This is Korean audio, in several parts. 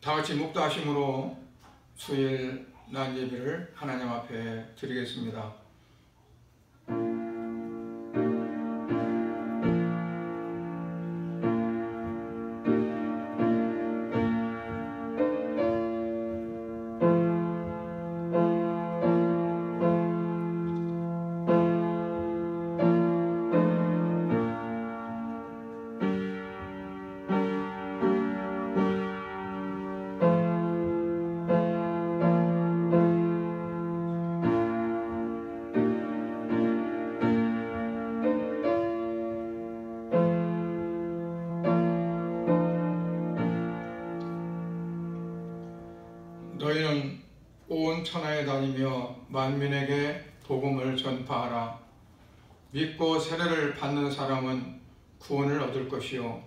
다같이 묵다심으로 주일 난 예배를 하나님 앞에 드리겠습니다. 너희는 온 천하에 다니며 만민에게 복음을 전파하라. 믿고 세례를 받는 사람은 구원을 얻을 것이요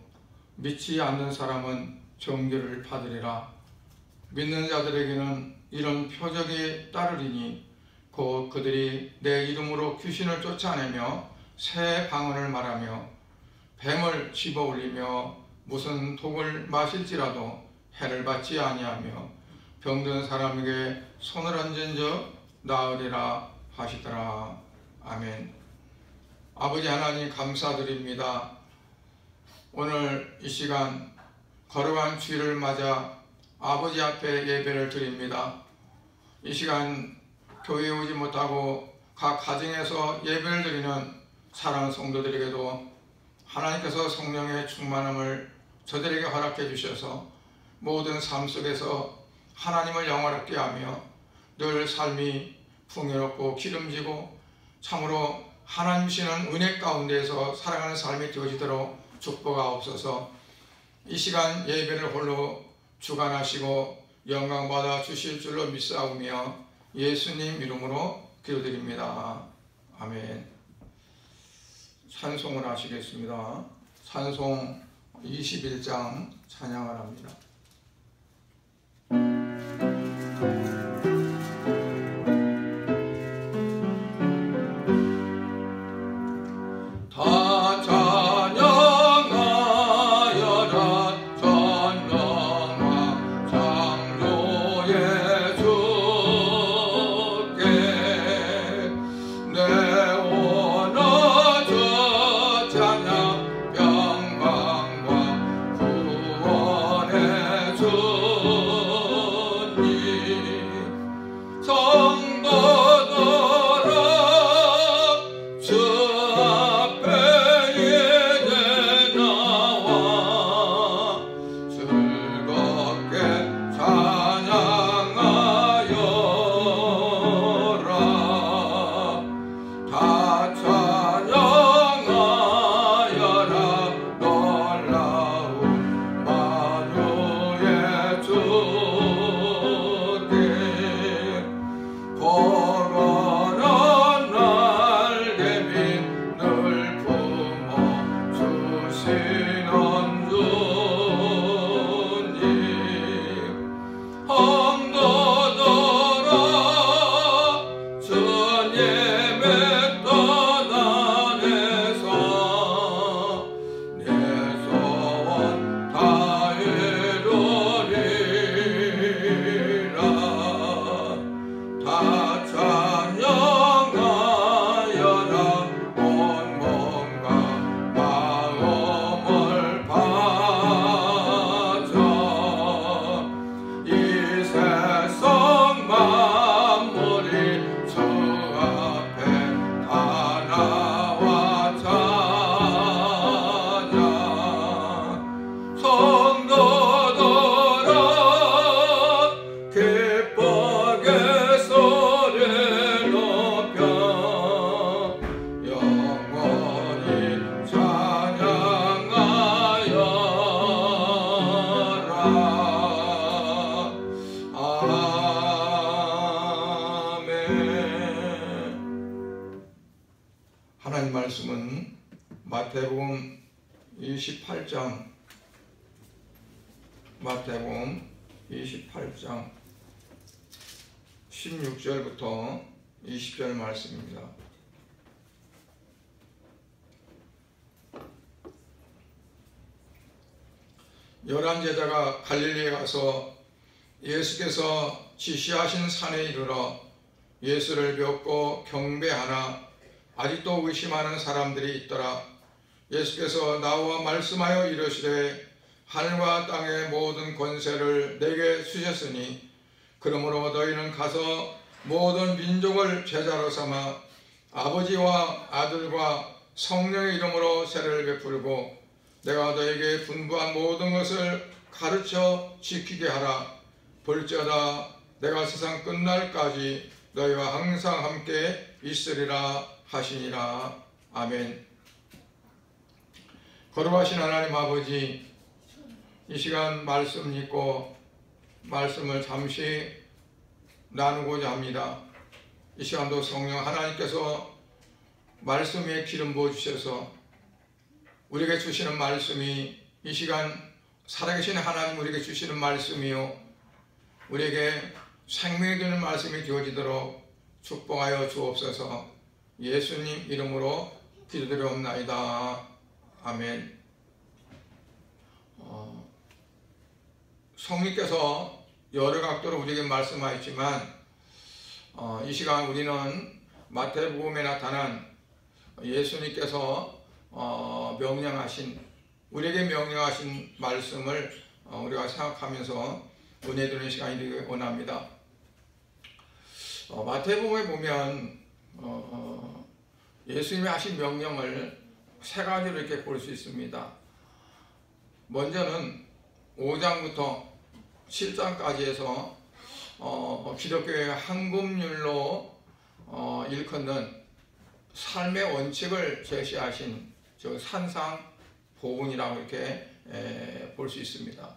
믿지 않는 사람은 정죄를 받으리라. 믿는 자들에게는 이런 표적이 따르리니 곧 그들이 내 이름으로 귀신을 쫓아내며 새 방언을 말하며 뱀을 집어올리며 무슨 독을 마실지라도 해를 받지 아니하며 병든 사람에게 손을 얹은 적 나으리라 하시더라. 아멘. 아버지 하나님 감사드립니다. 오늘 이 시간 거룩한 주일을 맞아 아버지 앞에 예배를 드립니다. 이 시간 교회에 오지 못하고 각 가정에서 예배를 드리는 사랑하는 성도들에게도 하나님께서 성령의 충만함을 저들에게 허락해 주셔서 모든 삶 속에서 하나님을 영화롭게 하며 늘 삶이 풍요롭고 기름지고 참으로 하나님 주시는 은혜 가운데에서 살아가는 삶이 되어지도록 축복하옵소서. 이 시간 예배를 홀로 주관하시고 영광받아 주실 줄로 믿사오며 예수님 이름으로 기도드립니다. 아멘. 찬송을 하시겠습니다. 찬송 21장 찬양을 합니다. 하나님 말씀은 마태복음 28장 16절부터 20절 말씀입니다. 열한 제자가 갈릴리에 가서 예수께서 지시하신 산에 이르러 예수를 뵙고 경배하나 아직도 의심하는 사람들이 있더라. 예수께서 나와 말씀하여 이르시되 하늘과 땅의 모든 권세를 내게 주셨으니 그러므로 너희는 가서 모든 민족을 제자로 삼아 아버지와 아들과 성령의 이름으로 세례를 베풀고 내가 너에게 분부한 모든 것을 가르쳐 지키게 하라. 볼지어다 내가 세상 끝날까지 너희와 항상 함께 있으리라 하시니라. 아멘. 거룩하신 하나님 아버지, 이 시간 말씀 읽고 말씀을 잠시 나누고자 합니다. 이 시간도 성령 하나님께서 말씀 위에 기름 부어주셔서 우리에게 주시는 말씀이 이 시간 살아계신 하나님 우리에게 주시는 말씀이요 우리에게 생명이 되는 말씀이 되어지도록 축복하여 주옵소서. 예수님 이름으로 기도드리옵나이다. 아멘. 성령께서 여러 각도로 우리에게 말씀하였지만 이 시간 우리는 마태복음에 나타난 예수님께서 우리에게 명령하신 말씀을 우리가 생각하면서 은혜 드리는 시간이 되길 원합니다. 마태복음에 보면 예수님이 하신 명령을 세 가지로 이렇게 볼 수 있습니다. 먼저는 5장부터 7장까지 해서 기독교의 한금률로 일컫는 삶의 원칙을 제시하신 저 산상보훈이라고 이렇게 볼 수 있습니다.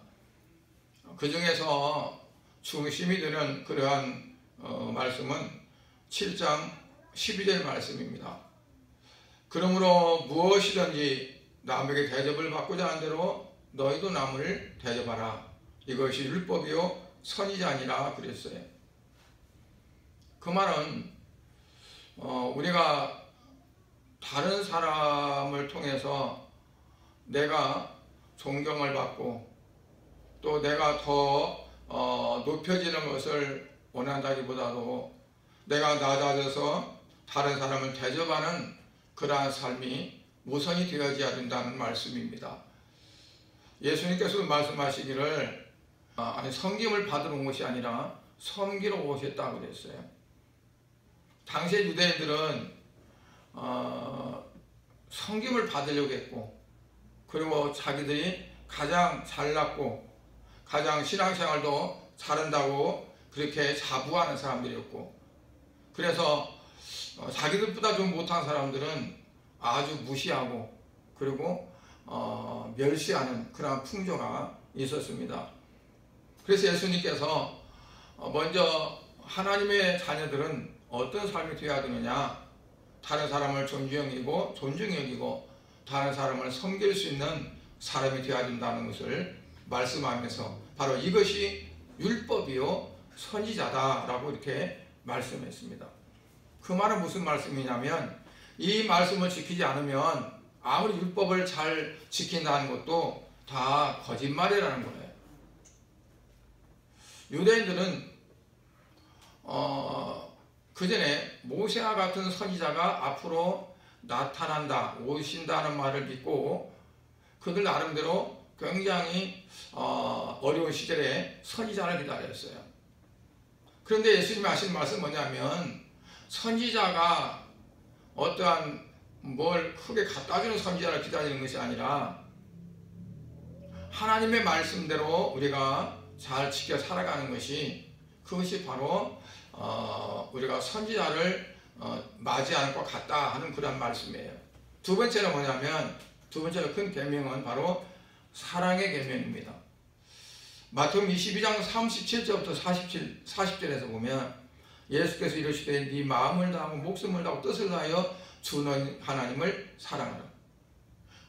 그 중에서 중심이 되는 그러한 말씀은 7장 12절 말씀입니다. 그러므로 무엇이든지 남에게 대접을 받고자 하는 대로 너희도 남을 대접하라. 이것이 율법이요 선지자니라 그랬어요. 그 말은 우리가 다른 사람을 통해서 내가 존경을 받고 또 내가 더 높여지는 것을 원한다기보다도 내가 낮아져서 다른 사람을 대접하는 그러한 삶이 우선이 되어져야 된다는 말씀입니다. 예수님께서 말씀하시기를 섬김을 받으러 온 것이 아니라 섬기러 오셨다고 그랬어요. 당시의 유대인들은 섬김을 받으려고 했고 그리고 자기들이 가장 잘났고 가장 신앙생활도 잘한다고 그렇게 자부하는 사람들이었고 그래서 자기들보다 좀 못한 사람들은 아주 무시하고 그리고 멸시하는 그런 풍조가 있었습니다. 그래서 예수님께서 먼저 하나님의 자녀들은 어떤 삶이 되어야 되느냐, 다른 사람을 존중히 여기고 다른 사람을 섬길 수 있는 사람이 되어야 된다는 것을 말씀하면서 바로 이것이 율법이요 선지자다라고 이렇게 말씀했습니다. 그 말은 무슨 말씀이냐면 이 말씀을 지키지 않으면 아무리 율법을 잘 지킨다는 것도 다 거짓말이라는 거예요. 유대인들은 그 전에 모세와 같은 선지자가 앞으로 나타난다, 오신다는 말을 믿고 그들 나름대로 굉장히 어려운 시절에 선지자를 기다렸어요. 그런데 예수님이 하신 말씀은 뭐냐면 선지자가 어떠한 뭘 크게 갖다주는 선지자를 기다리는 것이 아니라 하나님의 말씀대로 우리가 잘 지켜 살아가는 것이 그것이 바로 우리가 선지자를 맞이하는 것 같다 하는 그런 말씀이에요. 두 번째는 뭐냐면 두 번째 큰 계명은 바로 사랑의 계명입니다. 마태복음 22장 37절부터 40절에서 보면 예수께서 이르시되 네 마음을 다하고 목숨을 다하고 뜻을 다하여 주 너희 하나님을 사랑하라.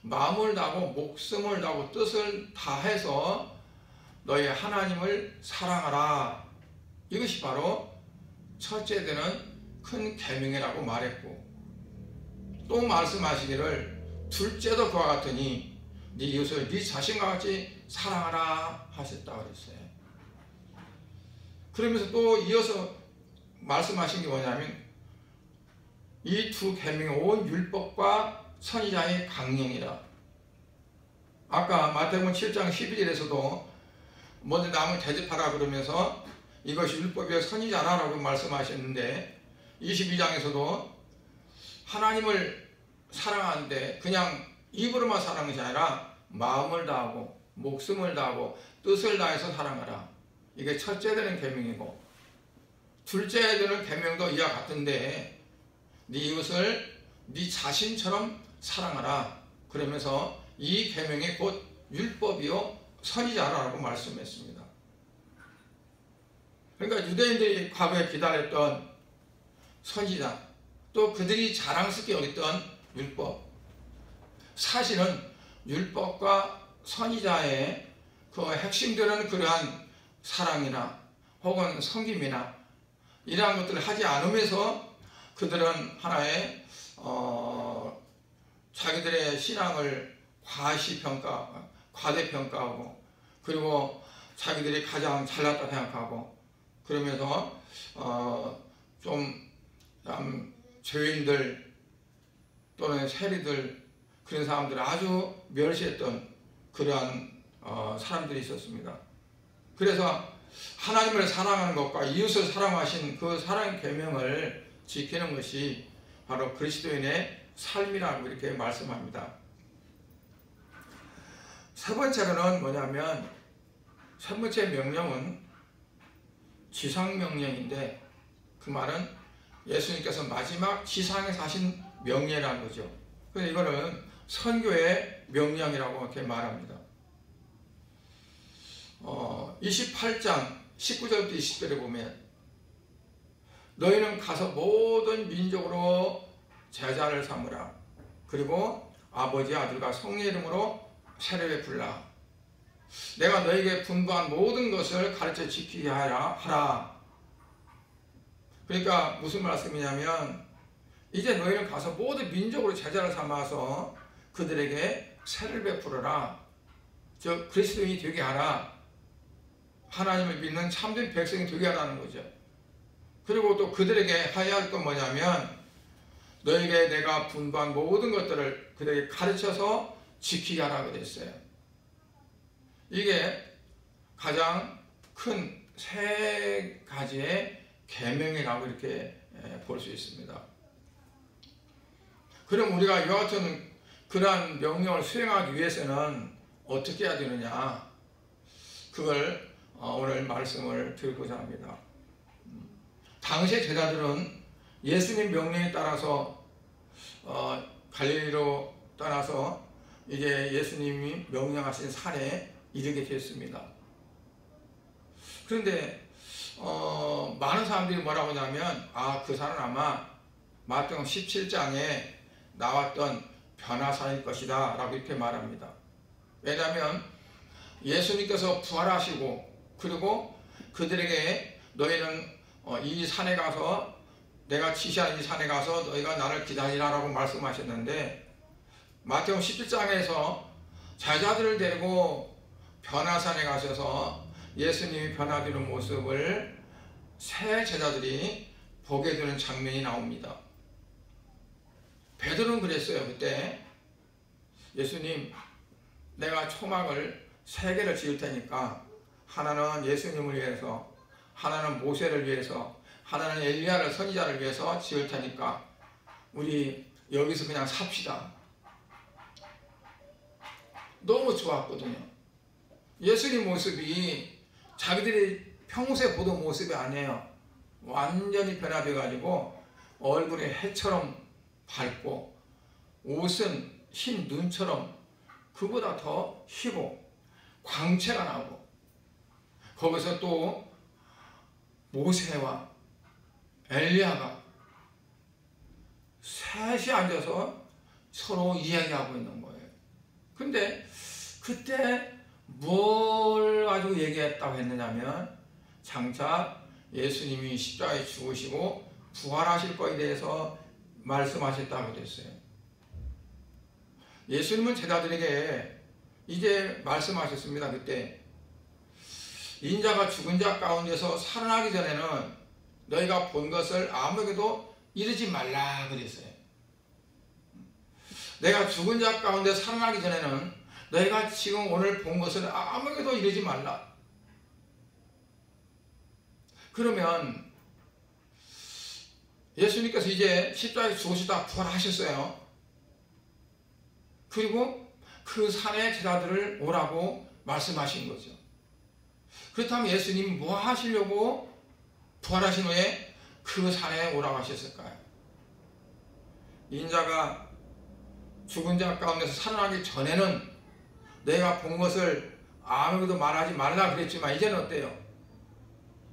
마음을 다하고 목숨을 다하고 뜻을 다해서 너희 하나님을 사랑하라. 이것이 바로 첫째 되는 큰 계명이라고 말했고 또 말씀하시기를 둘째도 그와 같으니 네 이웃을 네 자신과 같이 사랑하라 하셨다고 그랬어요. 그러면서 또 이어서 말씀하신 게 뭐냐면 이 두 계명이 온 율법과 선지자의 강령이라. 아까 마태복음 7장 12절에서도 먼저 남을 대접하라 그러면서 이것이 율법의 선지자라고 말씀하셨는데 22장에서도 하나님을 사랑하는데 그냥 입으로만 사랑하는 것이 아니라 마음을 다하고 목숨을 다하고 뜻을 다해서 사랑하라. 이게 첫째 되는 계명이고 둘째 되는 계명도 이와 같은데 네 이웃을 네 자신처럼 사랑하라. 그러면서 이 계명이 곧 율법이요 선지자라고 말씀했습니다. 그러니까 유대인들이 과거에 기다렸던 선지자 또 그들이 자랑스럽게 여겼던 율법, 사실은 율법과 선지자의 그 핵심되는 그러한 사랑이나 혹은 섬김이나 이러한 것들을 하지 않으면서 그들은 하나의 자기들의 신앙을 과대평가하고 그리고 자기들이 가장 잘났다 생각하고 그러면서 좀 죄인들 또는 세리들 그런 사람들을 아주 멸시했던 그러한 사람들이 있었습니다. 그래서 하나님을 사랑하는 것과 이웃을 사랑하신 그 사랑의 계명을 지키는 것이 바로 그리스도인의 삶이라고 이렇게 말씀합니다. 세 번째로는 뭐냐면 세 번째 명령은 지상명령인데 그 말은 예수님께서 마지막 지상에서 하신 명령이라는 거죠. 그래서 이거는 선교의 명령이라고 이렇게 말합니다. 28장 19절부터 20절에 보면 너희는 가서 모든 민족으로 제자를 삼으라. 그리고 아버지 아들과 성령의 이름으로 세례를 베풀라. 내가 너희에게 분부한 모든 것을 가르쳐 지키게 하라. 그러니까 무슨 말씀이냐면 이제 너희는 가서 모든 민족으로 제자를 삼아서 그들에게 세례를 베풀어라. 즉 그리스도인이 되게 하라. 하나님을 믿는 참된 백성이 되게 하라는 거죠. 그리고 또 그들에게 해야 할 건 뭐냐면 너에게 내가 분부한 모든 것들을 그들에게 가르쳐서 지키게 하라고 그랬어요. 이게 가장 큰 세 가지의 계명이라고 이렇게 볼 수 있습니다. 그럼 우리가 이와 같은 그러한 명령을 수행하기 위해서는 어떻게 해야 되느냐, 그걸 오늘 말씀을 드리고자 합니다. 당시의 제자들은 예수님 명령에 따라서 갈릴리로 떠나서 이제 예수님이 명령하신 산에 이르게 됐습니다. 그런데 많은 사람들이 뭐라고 하냐면 그 산은 아마 마태복음 17장에 나왔던 변화산일 것이다 라고 이렇게 말합니다. 왜냐하면 예수님께서 부활하시고 그리고 그들에게 너희는 이 산에 가서 내가 지시한 이 산에 가서 너희가 나를 기다리라 라고 말씀하셨는데 마태복음 17장에서 제자들을 데리고 변화산에 가셔서 예수님이 변화되는 모습을 새 제자들이 보게 되는 장면이 나옵니다. 베드로는 그랬어요. 그때 예수님, 내가 초막을 3개를 지을 테니까 하나는 예수님을 위해서, 하나는 모세를 위해서, 하나는 엘리야를 선지자를 위해서 지을 테니까 우리 여기서 그냥 삽시다. 너무 좋았거든요. 예수님 모습이 자기들이 평소에 보던 모습이 아니에요. 완전히 변화되어 가지고 얼굴이 해처럼 밝고 옷은 흰 눈처럼 그보다 더 희고 광채가 나고 거기서 또 모세와 엘리야가 셋이 앉아서 서로 이야기하고 있는 거예요. 근데 그때 뭘 가지고 얘기했다고 했느냐면 장차 예수님이 십자가에 죽으시고 부활하실 것에 대해서 말씀하셨다고 그랬어요. 예수님은 제자들에게 이제 말씀하셨습니다. 그때 인자가 죽은 자 가운데서 살아나기 전에는 너희가 본 것을 아무에게도 이르지 말라 그랬어요. 내가 죽은 자 가운데 살아나기 전에는 너희가 지금 오늘 본 것을 아무에게도 이르지 말라. 그러면 예수님께서 이제 십자가에 죽으시다 부활하셨어요. 그리고 그 산에 제자들을 오라고 말씀하신 거죠. 그렇다면 예수님이 뭐 하시려고 부활하신 후에 그 산에 오라고 하셨을까요? 인자가 죽은 자 가운데서 살아나기 전에는 내가 본 것을 아무에게도 말하지 말라 그랬지만 이제는 어때요?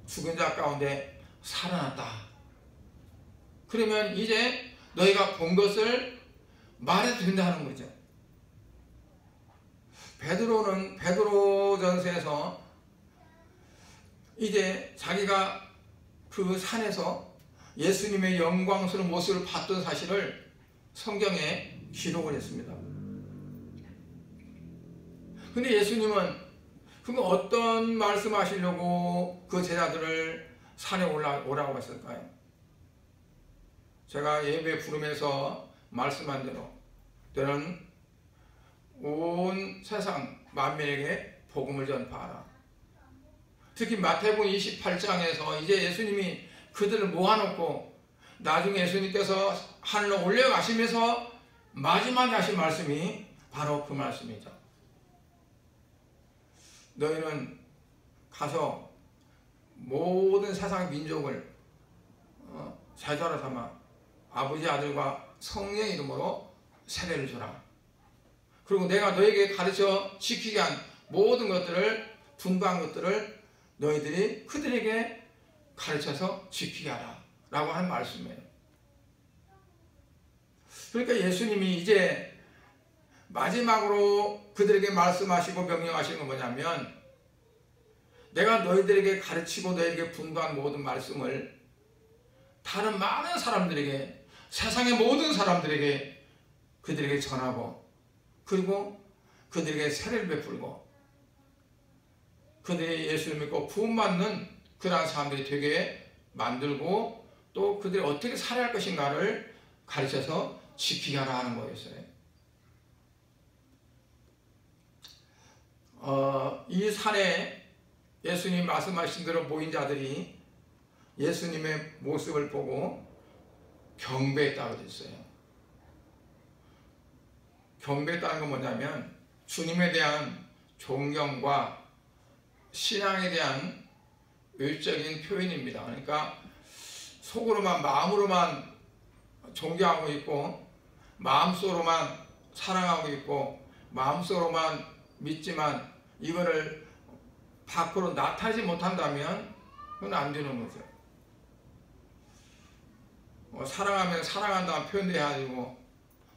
죽은 자 가운데 살아났다. 그러면 이제 너희가 본 것을 말해도 된다는 거죠. 베드로는 베드로전서에서 이제 자기가 그 산에서 예수님의 영광스러운 모습을 봤던 사실을 성경에 기록을 했습니다. 근데 예수님은 그럼 어떤 말씀하시려고 그 제자들을 산에 오라고 했을까요? 제가 예배 부르면서 말씀한 대로 너는 온 세상 만민에게 복음을 전파하라. 특히 마태복음 28장에서 이제 예수님이 그들을 모아놓고 나중에 예수님께서 하늘로 올려가시면서 마지막에 하신 말씀이 바로 그 말씀이죠. 너희는 가서 모든 세상 민족을 제자로 삼아 아버지 아들과 성령 이름으로 세례를 주라. 그리고 내가 너에게 가르쳐 지키게 한 모든 것들을 분부한 것들을 너희들이 그들에게 가르쳐서 지키게 하라 라고 한 말씀이에요. 그러니까 예수님이 이제 마지막으로 그들에게 말씀하시고 명령하시는 건 뭐냐면 내가 너희들에게 가르치고 너희에게 분부한 모든 말씀을 다른 많은 사람들에게 세상의 모든 사람들에게 그들에게 전하고 그리고 그들에게 세례를 베풀고 그들이 예수를 믿고 부음받는 그러한 사람들이 되게 만들고 또 그들이 어떻게 살아야 할 것인가를 가르쳐서 지키게 하라 하는 거였어요. 이 산에 예수님 말씀하신 대로 모인 자들이 예수님의 모습을 보고 경배했다고 했어요. 경배했다는 건 뭐냐면 주님에 대한 존경과 신앙에 대한 외적인 표현입니다. 그러니까 속으로만 마음으로만 존경하고 있고 마음속으로만 사랑하고 있고 마음속으로만 믿지만 이거를 밖으로 나타내지 못한다면 그건 안 되는 거죠. 사랑하면 사랑한다는 표현도 해야 되고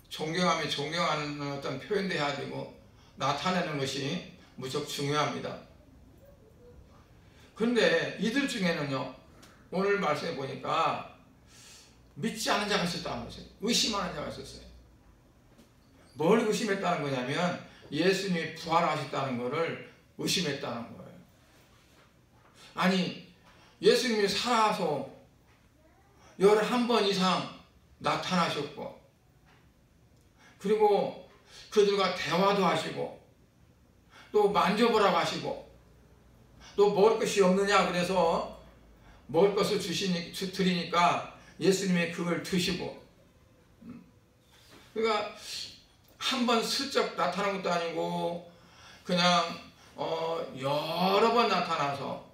존경하면 존경하는 어떤 표현도 해야 되고 나타내는 것이 무척 중요합니다. 그런데 이들 중에는요 오늘 말씀해 보니까 믿지 않은 자가 있었다는 거죠. 의심하는 자가 있었어요. 뭘 의심했다는 거냐면 예수님이 부활하셨다는 것을 의심했다는 거예요. 아니 예수님이 살아서 11번 이상 나타나셨고 그리고 그들과 대화도 하시고 또 만져보라고 하시고 또 먹을 것이 없느냐 그래서 먹을 것을 드리니까 예수님이 그걸 드시고 그러니까 한번 슬쩍 나타난 것도 아니고 그냥 여러 번 나타나서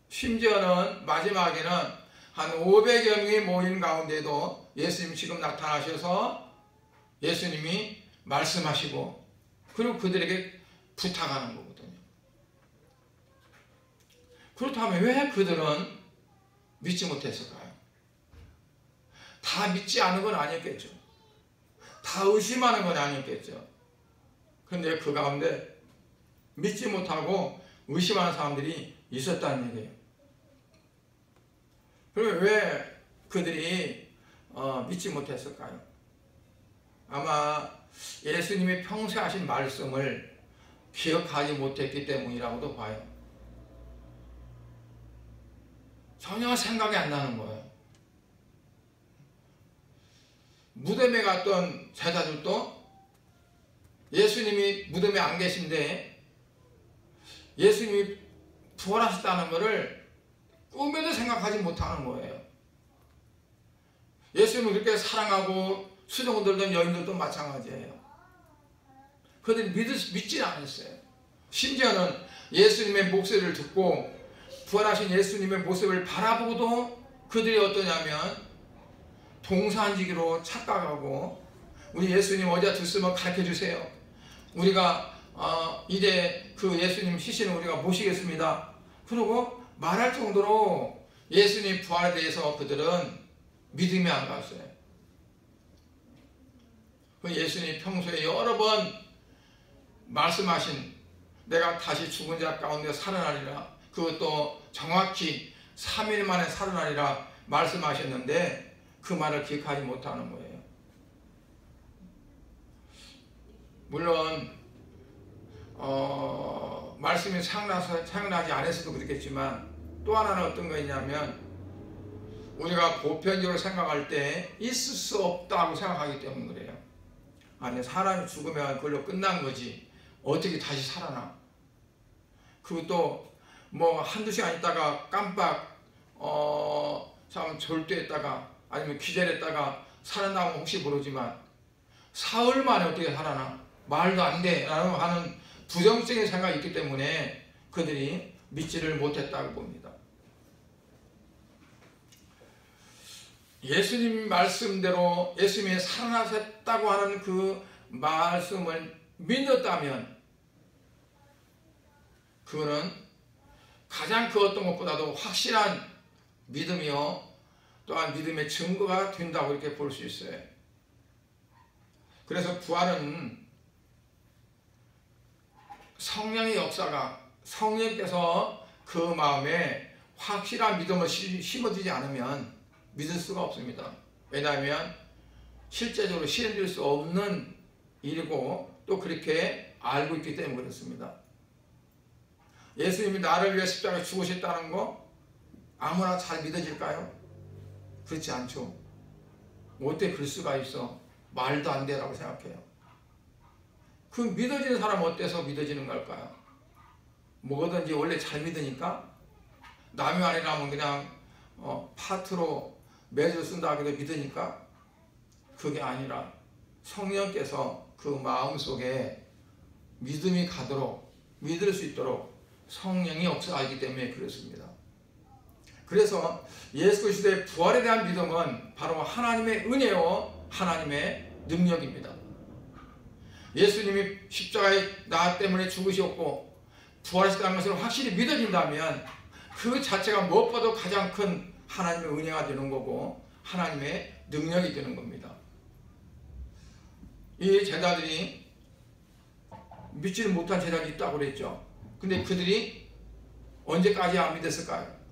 심지어는 마지막에는 한 500여 명이 모인 가운데도 예수님이 지금 나타나셔서 예수님이 말씀하시고 그리고 그들에게 부탁하는 거거든요. 그렇다면 왜 그들은 믿지 못했을까요? 다 믿지 않은 건 아니었겠죠. 다 의심하는 건 아니었겠죠. 그런데 그 가운데 믿지 못하고 의심하는 사람들이 있었다는 얘기예요. 그러면 왜 그들이 믿지 못했을까요? 아마 예수님이 평소에 하신 말씀을 기억하지 못했기 때문이라고도 봐요. 전혀 생각이 안 나는 거예요. 무덤에 갔던 제자들도 예수님이 무덤에 안 계신데 예수님이 부활하셨다는 것을 꿈에도 생각하지 못하는 거예요. 예수님을 그렇게 사랑하고 수종 들던 여인들도 마찬가지예요. 그들이 믿지 않았어요. 심지어는 예수님의 목소리를 듣고 부활하신 예수님의 모습을 바라보고도 그들이 어떠냐면 동산지기로 착각하고 우리 예수님 어디다 뒀으면 가르쳐 주세요. 우리가 이제 그 예수님 시신을 우리가 모시겠습니다. 그러고 말할 정도로 예수님 부활에 대해서 그들은 믿음이 안 갔어요. 예수님이 평소에 여러 번 말씀하신 내가 다시 죽은 자 가운데 살아나리라, 그것도 정확히 3일 만에 살아나리라 말씀하셨는데 그 말을 기억하지 못하는 거예요. 물론 말씀이 생각나지 않았어도 그렇겠지만 또 하나는 어떤 거였냐면 우리가 보편적으로 생각할 때 있을 수 없다고 생각하기 때문에 그래요. 아니 사람이 죽으면 그걸로 끝난 거지 어떻게 다시 살아나. 그것도 뭐 한두 시간 있다가 깜빡 참 절도했다가 아니면 기절했다가 살아나면 혹시 모르지만 사흘 만에 어떻게 살아나. 말도 안 돼 라고 하는 부정적인 생각이 있기 때문에 그들이 믿지를 못했다고 봅니다. 예수님 말씀대로 예수님이 살아나셨다고 하는 그 말씀을 믿었다면 그거는 가장 그 어떤 것보다도 확실한 믿음이요 또한 믿음의 증거가 된다고 이렇게 볼 수 있어요. 그래서 부활은 성령의 역사가 성령께서 그 마음에 확실한 믿음을 심어주지 않으면 믿을 수가 없습니다. 왜냐하면 실제적으로 실현될 수 없는 일이고 또 그렇게 알고 있기 때문에 그렇습니다. 예수님이 나를 위해 십자가에 죽으셨다는 거 아무나 잘 믿어질까요? 그렇지 않죠. 어떻게 그럴 수가 있어. 말도 안 되라고 생각해요. 그 믿어지는 사람은 어때서 믿어지는 걸까요? 뭐든지 원래 잘 믿으니까 남이 아니라면 그냥 파트로 매주 쓴다 해도 믿으니까 그게 아니라 성령께서 그 마음속에 믿음이 가도록 믿을 수 있도록 성령이 역사하기 때문에 그렇습니다. 그래서 예수 그리스도의 부활에 대한 믿음은 바로 하나님의 은혜요 하나님의 능력입니다. 예수님이 십자가에 나 때문에 죽으셨고 부활하셨다는 것을 확실히 믿어진다면 그 자체가 무엇보다도 가장 큰 하나님의 은혜가 되는 거고 하나님의 능력이 되는 겁니다. 이 제자들이 믿지를 못한 제자들이 있다고 그랬죠. 근데 그들이 언제까지 안 믿었을까요?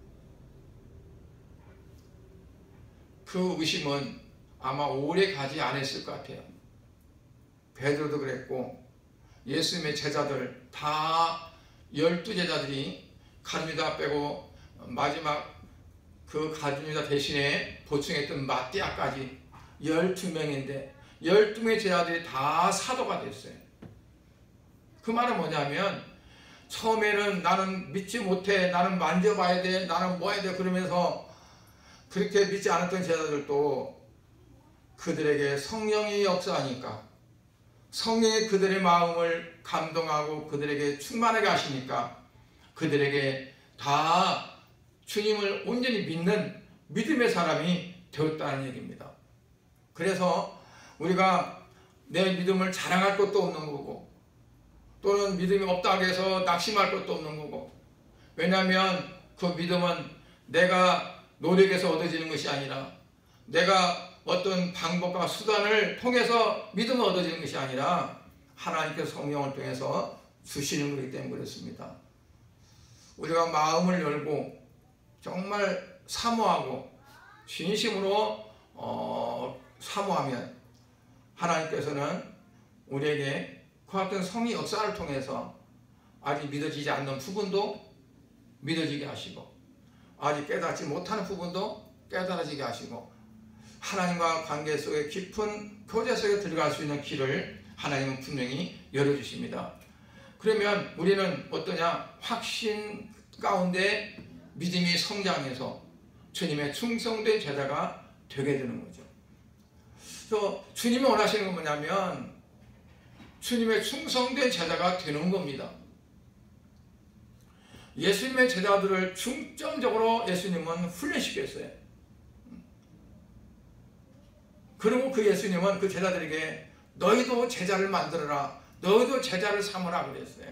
그 의심은 아마 오래 가지 않았을 것 같아요. 베드로도 그랬고 예수님의 제자들 다 12제자들이 가룟유다 빼고 마지막 그 가룟유다 대신에 보충했던 마띠아까지 12명인데 12명의 제자들이 다 사도가 됐어요. 그 말은 뭐냐면 처음에는 나는 믿지 못해, 나는 만져봐야 돼, 나는 뭐 해야 돼 그러면서 그렇게 믿지 않았던 제자들도 그들에게 성령이 역사하니까 성령이 그들의 마음을 감동하고 그들에게 충만하게 하시니까 그들에게 다 주님을 온전히 믿는 믿음의 사람이 되었다는 얘기입니다. 그래서 우리가 내 믿음을 자랑할 것도 없는 거고 또는 믿음이 없다고 해서 낙심할 것도 없는 거고 왜냐하면 그 믿음은 내가 노력해서 얻어지는 것이 아니라 내가 어떤 방법과 수단을 통해서 믿음을 얻어지는 것이 아니라 하나님께서 성령을 통해서 주시는 것이기 때문에 그렇습니다. 우리가 마음을 열고 정말 사모하고 진심으로 사모하면 하나님께서는 우리에게 그 같은 성의 역사를 통해서 아직 믿어지지 않는 부분도 믿어지게 하시고 아직 깨닫지 못하는 부분도 깨달아지게 하시고 하나님과 관계 속에 깊은 교제 속에 들어갈 수 있는 길을 하나님은 분명히 열어주십니다. 그러면 우리는 어떠냐? 확신 가운데 믿음이 성장해서 주님의 충성된 제자가 되게 되는 거죠. 그래서 주님이 원하시는 건 뭐냐면 주님의 충성된 제자가 되는 겁니다. 예수님의 제자들을 중점적으로 예수님은 훈련시켰어요. 그리고 그 예수님은 그 제자들에게 너희도 제자를 만들어라, 너희도 제자를 삼으라 그랬어요.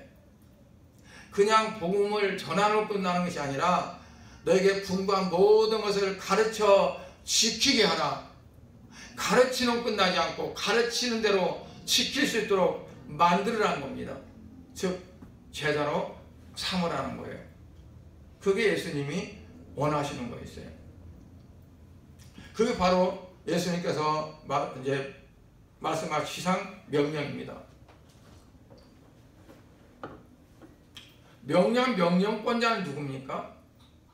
그냥 복음을 전하고 끝나는 것이 아니라 너에게 분부한 모든 것을 가르쳐 지키게 하라. 가르치는 끝나지 않고 가르치는 대로 지킬 수 있도록 만들으라는 겁니다. 즉 제자로 삼으라는 거예요. 그게 예수님이 원하시는 거였어요. 그게 바로 예수님께서 이제 말씀하신 시상 명령입니다. 명령권자는 누굽니까?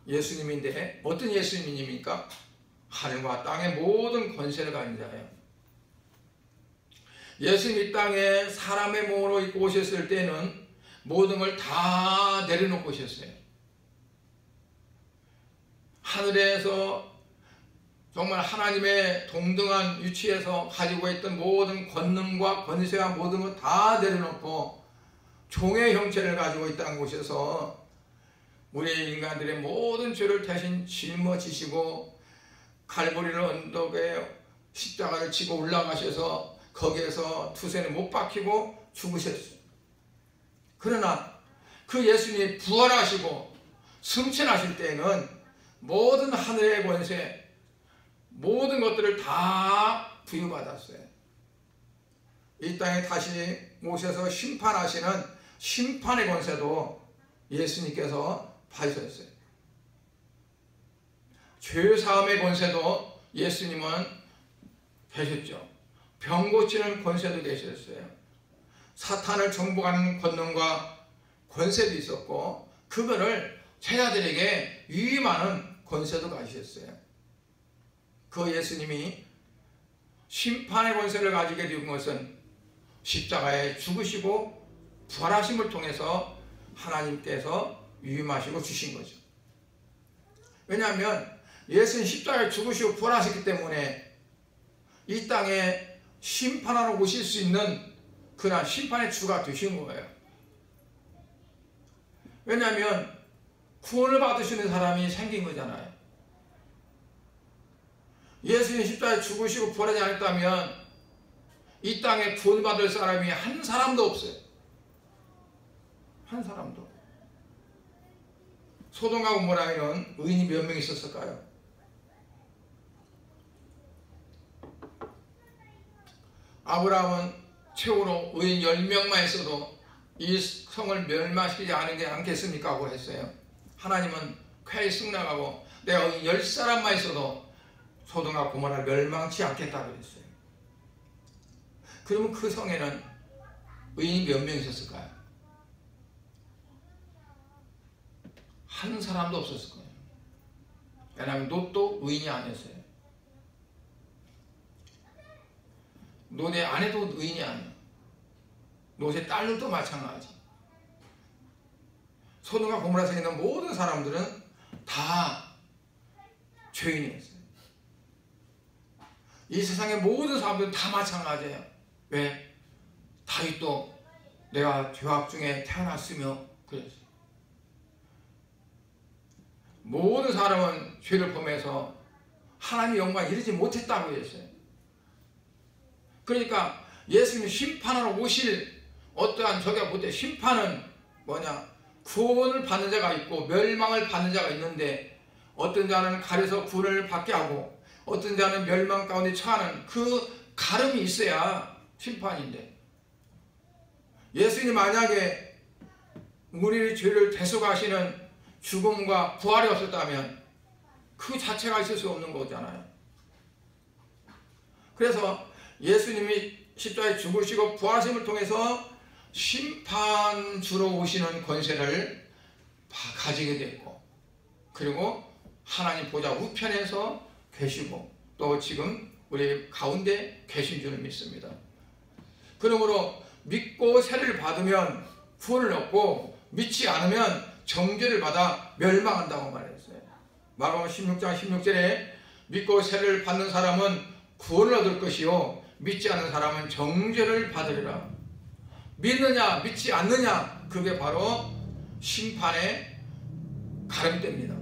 예수님인데 어떤 예수님입니까? 하늘과 땅의 모든 권세를 가진 자예요. 예수님이 땅에 사람의 몸으로 입고 오셨을 때는 모든 걸 다 내려놓고 오셨어요. 하늘에서 정말 하나님의 동등한 위치에서 가지고 있던 모든 권능과 권세와 모든 것 다 내려놓고 종의 형체를 가지고 있다는 곳에서 우리 인간들의 모든 죄를 대신 짊어지시고 갈보리를 언덕에 십자가를 지고 올라가셔서 거기에서 투세는 못 박히고 죽으셨어요. 그러나 그 예수님이 부활하시고 승천하실 때에는 모든 하늘의 권세, 모든 것들을 다 부여받았어요. 이 땅에 다시 오셔서 심판하시는 심판의 권세도 예수님께서 받으셨어요. 죄사함의 권세도 예수님은 되셨죠. 병 고치는 권세도 되셨어요. 사탄을 정복하는 권능과 권세도 있었고 그거를 제자들에게 위임하는 권세도 가지셨어요. 그 예수님이 심판의 권세를 가지게 된 것은 십자가에 죽으시고 부활하심을 통해서 하나님께서 위임하시고 주신 거죠. 왜냐하면 예수님 십자가에 죽으시고 부활하셨기 때문에 이 땅에 심판하러 오실 수 있는 그런 심판의 주가 되신 거예요. 왜냐하면 구원을 받으시는 사람이 생긴 거잖아요. 예수님 십자가에 죽으시고 부활하지 않았다면 이 땅에 구원받을 사람이 한 사람도 없어요. 한 사람도. 소돔과 고모라에는 의인이 몇 명 있었을까요? 아브라함은 최고로 의인 10명만 있어도 이 성을 멸망시키지 않겠습니까? 하고 했어요. 하나님은 쾌히 승낙하고 내가 의인 10사람만 있어도 소돔과 고모라를 멸망치 않겠다고 그랬어요. 그러면 그 성에는 의인이 몇 명 있었을까요? 한 사람도 없었을 거예요. 왜냐하면 롯도 의인이 아니었어요. 롯의 아내도 의인이 아니에요. 롯의 딸들도 마찬가지. 소돔과 고모라 성에 있는 모든 사람들은 다 죄인이었어요. 이 세상의 모든 사람들은 다 마찬가지예요. 왜? 다윗도 내가 죄악 중에 태어났으며 그랬어요. 모든 사람은 죄를 범해서 하나님의 영광에 이르지 못했다고 했어요. 그러니까 예수님이 심판하러 오실 어떠한 저가 볼 때 심판은 뭐냐? 구원을 받는 자가 있고 멸망을 받는 자가 있는데 어떤 자는 가려서 구원을 받게 하고 어떤 자는 멸망 가운데 처하는 그 가름이 있어야 심판인데 예수님이 만약에 우리의 죄를 대속하시는 죽음과 부활이 없었다면 그 자체가 있을 수 없는 거잖아요. 그래서 예수님이 십자가에 죽으시고 부활하심을 통해서 심판주로 오시는 권세를 가지게 됐고 그리고 하나님 보좌 우편에서 계시고 또 지금 우리 가운데 계신 줄을 믿습니다. 그러므로 믿고 세례를 받으면 구원을 얻고 믿지 않으면 정죄를 받아 멸망한다고 말했어요. 마가복음 16장 16절에 믿고 세례를 받는 사람은 구원을 얻을 것이요 믿지 않는 사람은 정죄를 받으리라. 믿느냐 믿지 않느냐, 그게 바로 심판의 가름대입니다.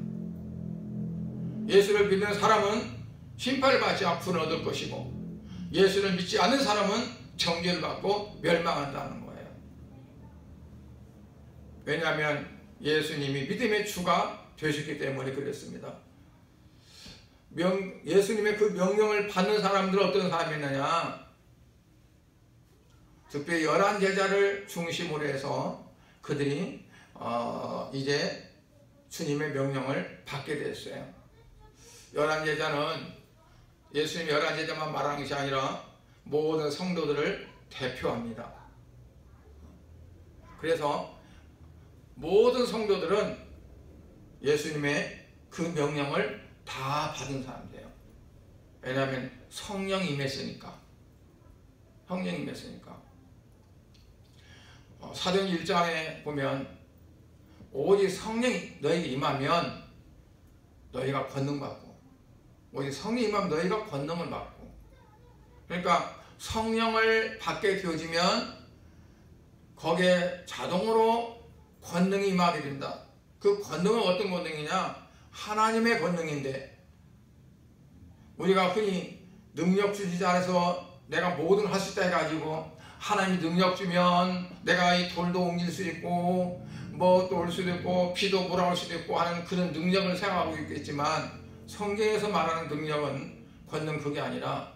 예수를 믿는 사람은 심판을 받지 않고 구원을 얻을 것이고, 예수를 믿지 않는 사람은 정죄를 받고 멸망한다는 거예요. 왜냐하면 예수님이 믿음의 주가 되셨기 때문에 그랬습니다. 예수님의 그 명령을 받는 사람들은 어떤 사람이 있느냐? 특별히 11제자를 중심으로 해서 그들이 이제 주님의 명령을 받게 됐어요. 11제자는 예수님이 11제자만 말하는 것이 아니라 모든 성도들을 대표합니다. 그래서 모든 성도들은 예수님의 그 명령을 다 받은 사람들이에요. 왜냐하면 성령이 임했으니까. 성령이 임했으니까. 사도행 1장에 보면 오직 성령이 너에게 임하면 너희가 권능받고, 오직 성령이 임하면 너희가 권능을 받고. 그러니까 성령을 받게 되어지면 거기에 자동으로 권능이 임하게 된다. 그 권능은 어떤 권능이냐? 하나님의 권능인데, 우리가 흔히 능력 주시지 않아서 내가 모든 걸 할 수 있다 해가지고 하나님이 능력 주면 내가 이 돌도 옮길 수 있고 뭐 또 올 수도 있고 비도 몰아올 수도 있고 하는 그런 능력을 생각하고 있겠지만, 성경에서 말하는 능력은 권능 그게 아니라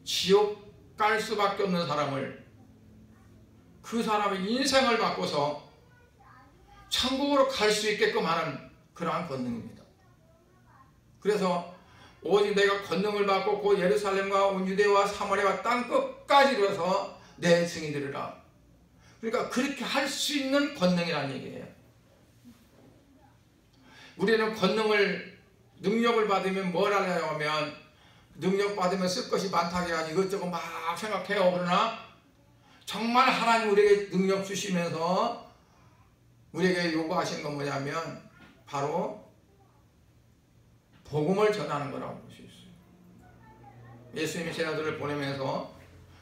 지옥 갈 수밖에 없는 사람을, 그 사람의 인생을 바꿔서 천국으로 갈 수 있게끔 하는 그러한 권능입니다. 그래서 오직 내가 권능을 받고 그 예루살렘과 온 유대와 사마리아와 땅 끝까지 이르러서 내 증인이 되리라. 그러니까 그렇게 할 수 있는 권능이라는 얘기예요. 우리는 능력을 받으면 뭘 하려고 하면, 능력 받으면 쓸 것이 많다고 해가지고 이것저것 막 생각해요. 그러나 정말 하나님 우리에게 능력 주시면서 우리에게 요구하신 건 뭐냐면 바로 복음을 전하는 거라고 볼 수 있어요. 예수님이 제자들을 보내면서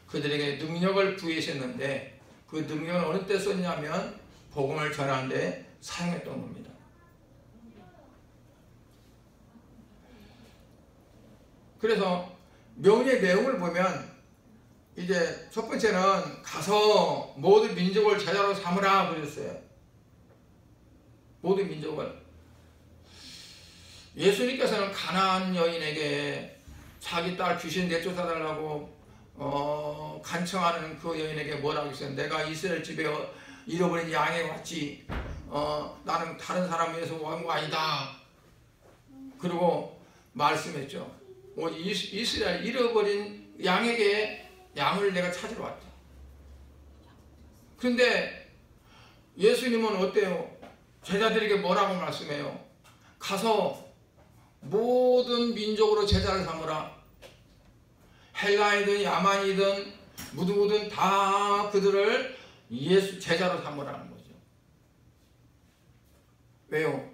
그들에게 능력을 부여하셨는데, 그 능력을 어느 때 썼냐면 복음을 전하는 데 사용했던 겁니다. 그래서 명령의 내용을 보면 이제 첫 번째는 가서 모든 민족을 제자로 삼으라 그랬어요. 모든 민족을. 예수님께서는 가나안 여인에게 자기 딸 귀신 내쫓아달라고 간청하는 그 여인에게 뭐라고 했어요? 내가 이스라엘 집에 잃어버린 양에 왔지, 나는 다른 사람 위해서 온 거 아니다. 그리고 말씀했죠. 이스라엘 잃어버린 양에게 양을 내가 찾으러 왔다. 그런데 예수님은 어때요? 제자들에게 뭐라고 말씀해요? 가서 모든 민족으로 제자를 삼으라. 헬라이든 야만이든 무드든 다 그들을 예수 제자로 삼으라는 거죠. 왜요?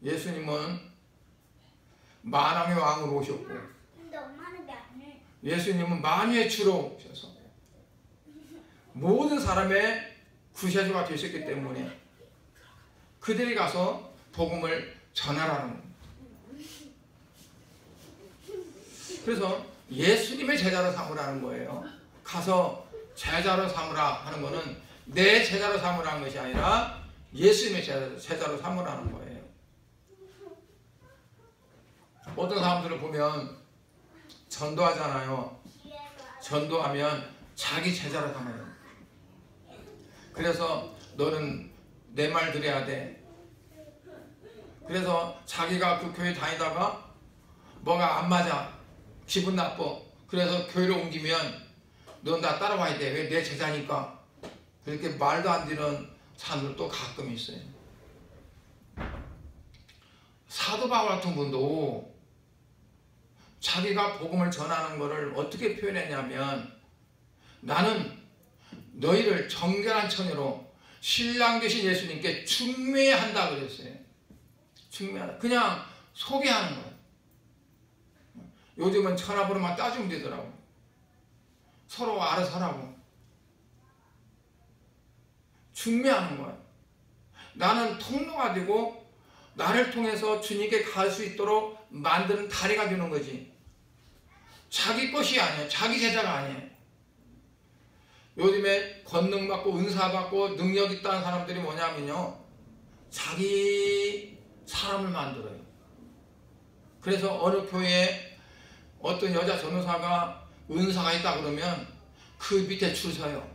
예수님은 만왕의 왕으로 오셨고, 예수님은 만유의 주로 오셔서 모든 사람의 구세주가 되셨기 때문에 그들이 가서 복음을 전하라는 겁니다. 그래서 예수님의 제자로 삼으라는 거예요. 가서 제자로 삼으라 하는 거는 내 제자로 삼으라는 것이 아니라 예수님의 제자로 삼으라는 거예요. 어떤 사람들을 보면 전도하잖아요. 전도하면 자기 제자로 삼아요. 그래서 너는 내 말 들어야 돼. 그래서 자기가 그 교회 다니다가 뭐가 안 맞아, 기분 나빠. 그래서 교회를 옮기면 넌 나 따라와야 돼. 왜? 내 제자니까. 그렇게 말도 안 되는 사람들도 가끔 있어요. 사도 바울 같은 분도 자기가 복음을 전하는 것을 어떻게 표현했냐면, 나는 너희를 정결한 처녀로 신랑 되신 예수님께 중매한다 그랬어요. 중매한다. 그냥 소개하는 거예요. 요즘은 전화번호만 따주면 되더라고. 서로 알아서 하라고. 중매하는 거예요. 나는 통로가 되고 나를 통해서 주님께 갈 수 있도록 만드는 다리가 되는 거지. 자기 것이 아니에요. 자기 제자가 아니에요. 요즘에 권능 받고 은사 받고 능력 있다는 사람들이 뭐냐면요, 자기 사람을 만들어요. 그래서 어느 교회에 어떤 여자 전도사가 은사가 있다 그러면 그 밑에 줄 서요.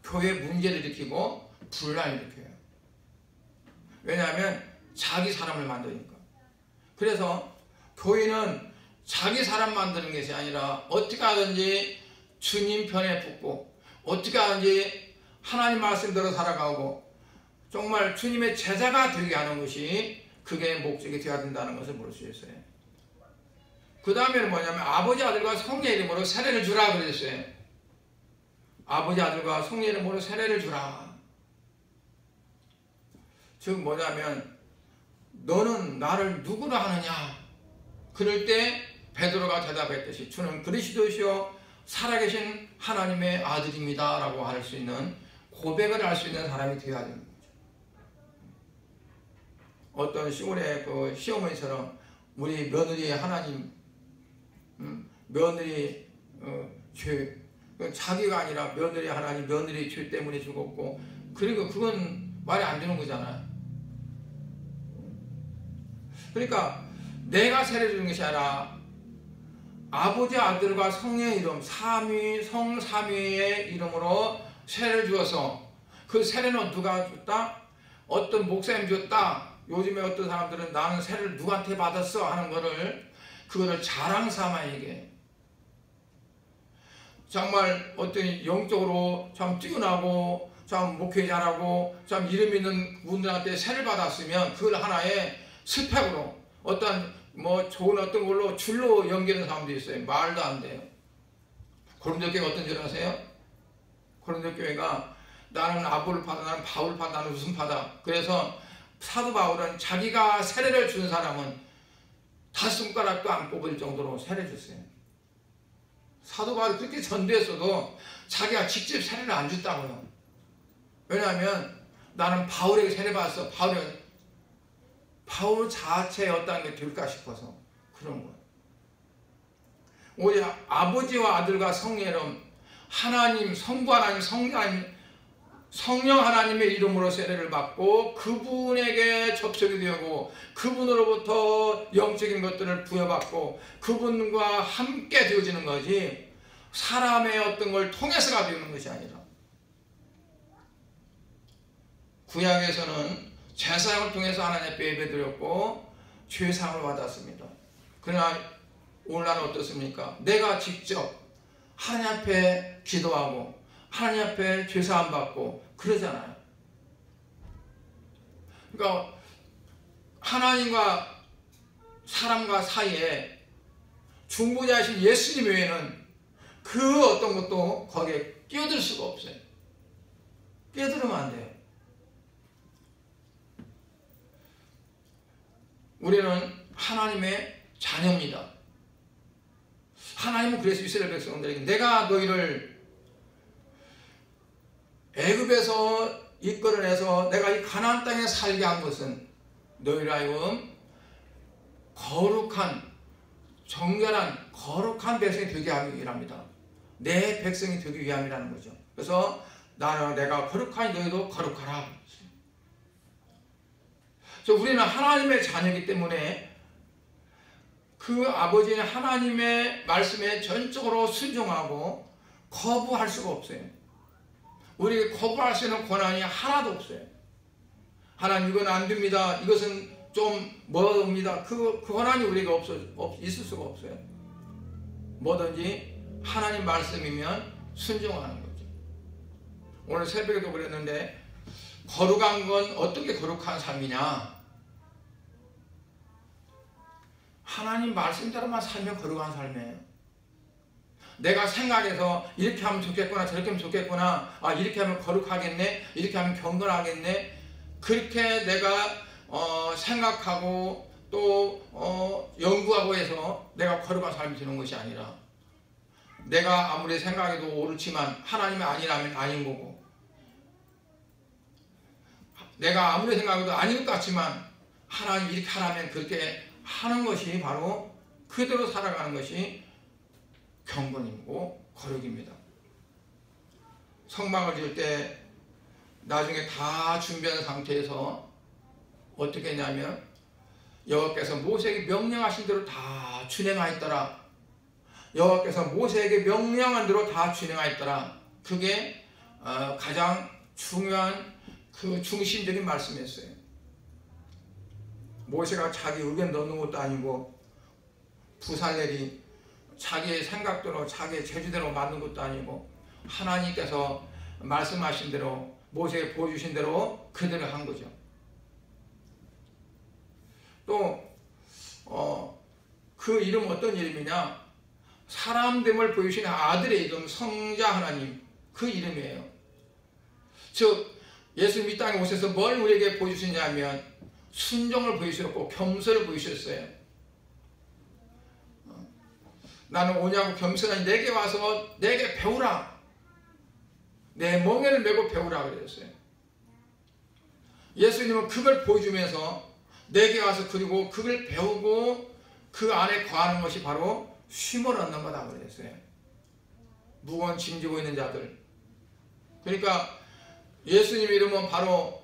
교회 문제를 일으키고 분란을 일으켜요. 왜냐하면 자기 사람을 만드니까. 그래서 교회는 자기 사람 만드는 것이 아니라 어떻게 하든지 주님 편에 붙고 어떻게 하든지 하나님 말씀대로 살아가고 정말 주님의 제자가 되게 하는 것이 그게 목적이 되어야 된다는 것을 볼 수 있어요. 그 다음에는 뭐냐면 아버지 아들과 성령 이름으로 세례를 주라 그랬어요. 아버지 아들과 성령 이름으로 세례를 주라. 즉 뭐냐면 너는 나를 누구로 하느냐. 그럴 때 베드로가 대답했듯이 주는 그리스도시요 살아계신 하나님의 아들입니다 라고 할 수 있는 고백을 할 수 있는 사람이 되어야 되는 거죠. 어떤 시골의 그 시어머니처럼 우리 며느리 하나님, 며느리 죄, 자기가 아니라 며느리 하나님, 며느리 죄 때문에 죽었고, 그리고 그건 말이 안 되는 거잖아요. 그러니까 내가 세례 주는 것이 아니라 아버지 아들과 성령의 이름, 성삼위의 이름으로 세례를 주어서, 그 세례는 누가 줬다? 어떤 목사님이 줬다. 요즘에 어떤 사람들은 나는 세례를 누구한테 받았어 하는 거를, 그거를 자랑 삼아 얘기해. 정말 어떤 영적으로 참 뛰어나고 참 목회 잘하고 참 이름 있는 분들한테 세례를 받았으면 그걸 하나의 스펙으로 어떤 뭐 좋은 어떤 걸로 줄로 연기하는 사람도 있어요. 말도 안 돼요. 고린도 교회가 어떤 줄 아세요? 고린도 교회가 나는 아볼을 파다, 나는 바울 파다, 나는 무슨 파다. 그래서 사도 바울은 자기가 세례를 준 사람은 5손가락도 안 꼽을 정도로 세례 줬어요. 사도 바울이 그렇게 전도했어도 자기가 직접 세례를 안 줬다고요. 왜냐하면 나는 바울에게 세례 받았어. 바울 자체의 어떤 게 될까 싶어서 그런 거예요. 우리 아버지와 아들과 성령, 하나님, 성부 하나님, 성령 하나님의 이름으로 세례를 받고 그분에게 접촉이 되고 그분으로부터 영적인 것들을 부여받고 그분과 함께 되어지는 거지, 사람의 어떤 걸 통해서가 되는 것이 아니라. 구약에서는 제사장을 통해서 하나님 앞에 예배드렸고 죄사함을 받았습니다. 그러나 오늘날은 어떻습니까? 내가 직접 하나님 앞에 기도하고 하나님 앞에 죄사함 받고 그러잖아요. 그러니까 하나님과 사람과 사이에 중보자이신 예수님 외에는 그 어떤 것도 거기에 끼어들 수가 없어요. 끼어들면 안 돼요. 우리는 하나님의 자녀입니다. 하나님은 그래서 이스라엘 백성들에게 내가 너희를 애굽에서 이끌어내서 내가 이 가나안 땅에 살게 한 것은 너희를 하여금 거룩한, 정결한, 거룩한 백성이 되게 하기 위함이다. 내 백성이 되기 위함이라는 거죠. 그래서 내가 거룩하니 너희도 거룩하라. 그래서 우리는 하나님의 자녀이기 때문에 그 아버지는 하나님의 말씀에 전적으로 순종하고 거부할 수가 없어요. 우리에게 거부할 수 있는 권한이 하나도 없어요. 하나님 이건 안 됩니다. 이것은 좀 뭐입니다. 그 권한이 우리에게 있을 수가 없어요. 뭐든지 하나님 말씀이면 순종하는 거죠. 오늘 새벽에도 그랬는데 거룩한 건 어떻게 거룩한 삶이냐? 하나님 말씀대로만 살며 걸어가는 삶이에요. 내가 생각해서 이렇게 하면 좋겠구나, 저렇게 하면 좋겠구나, 이렇게 하면 거룩하겠네, 이렇게 하면 경건하겠네, 그렇게 내가 생각하고 또 연구하고 해서 내가 거룩한 삶이 되는 것이 아니라, 내가 아무리 생각해도 옳지만 하나님이 아니라면 아닌 거고, 내가 아무리 생각해도 아닌 것 같지만 하나님 이렇게 하라면 그렇게 하는 것이 바로 그대로 살아가는 것이 경건이고 거룩입니다. 성막을 지을 때 나중에 다 준비한 상태에서 어떻게 했냐면, 여호와께서 모세에게 명령하신 대로 다 준행하였더라. 여호와께서 모세에게 명령한 대로 다 준행하였더라. 그게 가장 중요한 그 중심적인 말씀이었어요. 모세가 자기 의견 넣는 것도 아니고, 부살렐이 자기의 생각대로 자기의 재주대로 만든 것도 아니고, 하나님께서 말씀하신 대로 모세에 보여주신 대로 그대로 한 거죠. 또 그 이름 어떤 이름이냐, 사람됨을 보여주신 아들의 이름, 성자 하나님, 그 이름이에요. 즉 예수님 이 땅에 오셔서 뭘 우리에게 보여주시냐면 순종을 보여주셨고 겸손을 보여주셨어요. 나는 오냐고 겸손하니 내게 와서 내게 배우라, 내 멍에를 메고 배우라 그랬어요. 예수님은 그걸 보여주면서 내게 와서 그리고 그걸 배우고 그 안에 거하는 것이 바로 쉼을 얻는 거다 그랬어요. 무거운 짐 지고 있는 자들. 그러니까 예수님 이름은 바로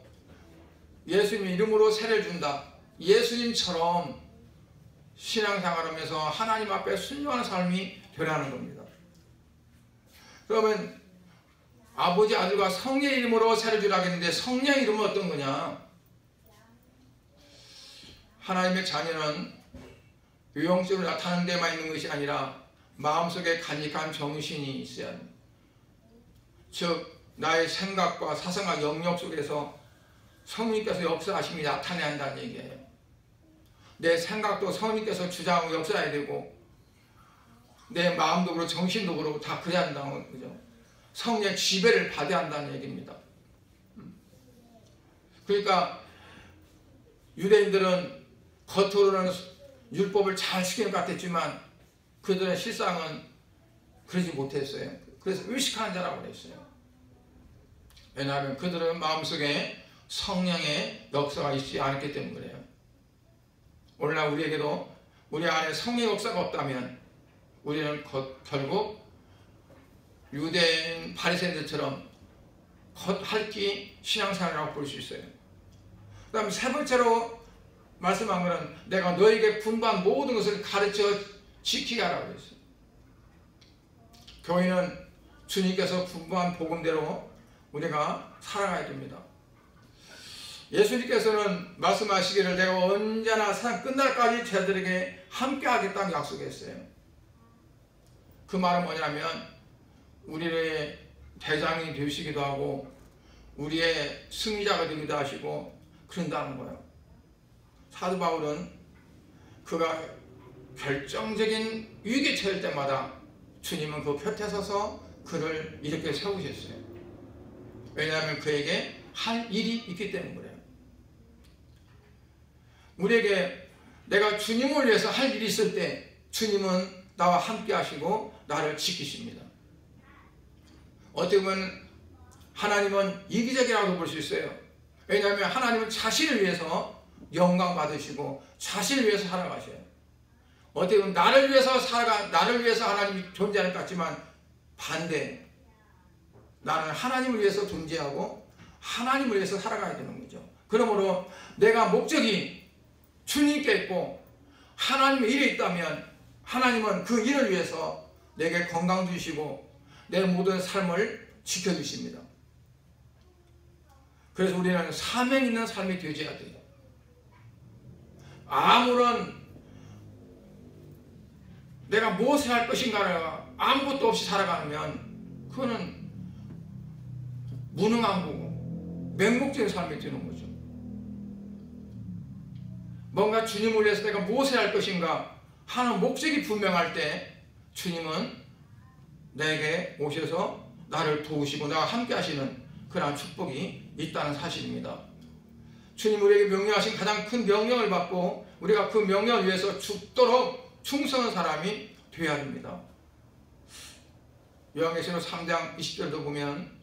예수님 이름으로 세례를 준다. 예수님처럼 신앙생활하면서 하나님 앞에 순종하는 삶이 되라는 겁니다. 그러면 아버지, 아들과 성령의 이름으로 세례를 주라고 했는데, 성령의 이름은 어떤 거냐? 하나님의 자녀는 외형적으로 나타나는 데만 있는 것이 아니라 마음속에 간직한 정신이 있어야 합니다. 즉 나의 생각과 사상과 영역 속에서 성령님께서 역사하심이 나타나야 한다는 얘기예요. 내 생각도 성령님께서 주장하고 역사해야 되고, 내 마음도 그렇고 정신도 그렇고 다 그래야 한다는 거죠. 성령의 지배를 받아야 한다는 얘기입니다. 그러니까 유대인들은 겉으로는 율법을 잘 지키는 것 같았지만 그들의 실상은 그러지 못했어요. 그래서 의식하는 자라고 그랬어요. 왜냐하면 그들은 마음속에 성령의 역사가 있지 않았기 때문에 그래요. 오늘날 우리에게도 우리 안에 성령의 역사가 없다면 우리는 결국 유대인 바리새인들처럼 겉핥기 신앙생활이라고 볼 수 있어요. 그 다음 세 번째로 말씀한 것은 내가 너에게 분부한 모든 것을 가르쳐 지키게 하라고 했어요. 교회는 주님께서 분부한 복음대로 우리가 살아가야 됩니다. 예수님께서는 말씀하시기를 내가 언제나 세상 끝날까지 저들에게 함께 하겠다는 약속했어요. 그 말은 뭐냐면 우리의 대장이 되시기도 하고 우리의 승리자가 되기도 하시고 그런다는 거예요. 사도 바울은 그가 결정적인 위기에 처할 때마다 주님은 그 곁에 서서 그를 이렇게 세우셨어요. 왜냐하면 그에게 할 일이 있기 때문에 그래요. 우리에게 내가 주님을 위해서 할 일이 있을 때 주님은 나와 함께 하시고 나를 지키십니다. 어떻게 보면 하나님은 이기적이라고 볼 수 있어요. 왜냐하면 하나님은 자신을 위해서 영광 받으시고 자신을 위해서 살아가셔요. 어떻게 보면 나를 위해서 하나님이 존재하는 것 같지만 반대, 나는 하나님을 위해서 존재하고 하나님을 위해서 살아가야 되는 거죠. 그러므로 내가 목적이 주님께 있고 하나님의 일에 있다면 하나님은 그 일을 위해서 내게 건강 주시고 내 모든 삶을 지켜주십니다. 그래서 우리는 사명 있는 삶이 되어야 돼요. 아무런 내가 무엇을 할 것인가를 아무것도 없이 살아가면 그거는 무능한 거고 맹목적인 삶이 되는 거죠. 뭔가 주님을 위해서 내가 무엇을 할 것인가, 하는 목적이 분명할 때 주님은 내게 오셔서 나를 도우시고 나와 함께 하시는 그러한 축복이 있다는 사실입니다. 주님 우리에게 명령하신 가장 큰 명령을 받고 우리가 그 명령을 위해서 죽도록 충성한 사람이 되어야 합니다. 요한계시록 3장 20절도 보면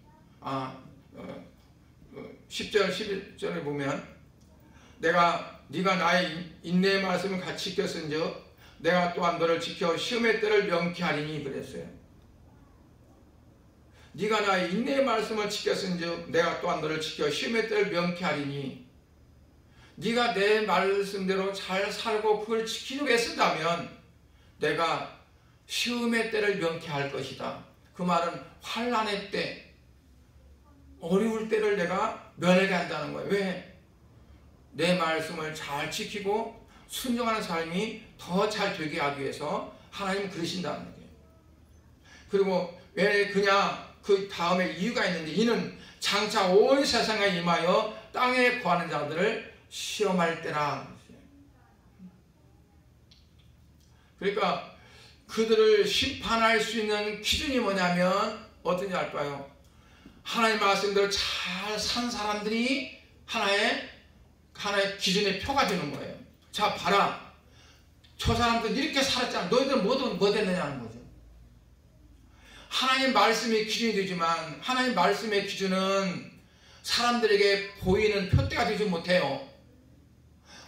10절 11절에 보면 네가 나의 인내의 말씀을 같이 지켰은즉 내가 또한 너를 지켜 시험의 때를 명쾌하리니 그랬어요. 네가 나의 인내의 말씀을 지켰은즉 내가 또한 너를 지켜 시험의 때를 명쾌하리니 네가 내 말씀대로 잘 살고 그걸 지키려고 애쓴다면 내가 시험의 때를 명쾌할 것이다. 그 말은 환난의 때, 어려울 때를 내가 면하게 한다는 거예요. 왜? 내 말씀을 잘 지키고 순종하는 삶이 더 잘 되게 하기 위해서 하나님은 그러신다는 거예요. 그리고 왜 그냐? 그 다음에 이유가 있는데 이는 장차 온 세상에 임하여 땅에 구하는 자들을 시험할 때라. 그러니까 그들을 심판할 수 있는 기준이 뭐냐면 어떤지 알까요? 하나님 말씀대로 잘 산 사람들이 하나의 기준의 표가 되는 거예요. 자 봐라, 저 사람들 이렇게 살았잖아. 너희들은 뭐 됐느냐는 거죠. 하나님 말씀이 기준이 되지만 하나님 말씀의 기준은 사람들에게 보이는 표대가 되지 못해요.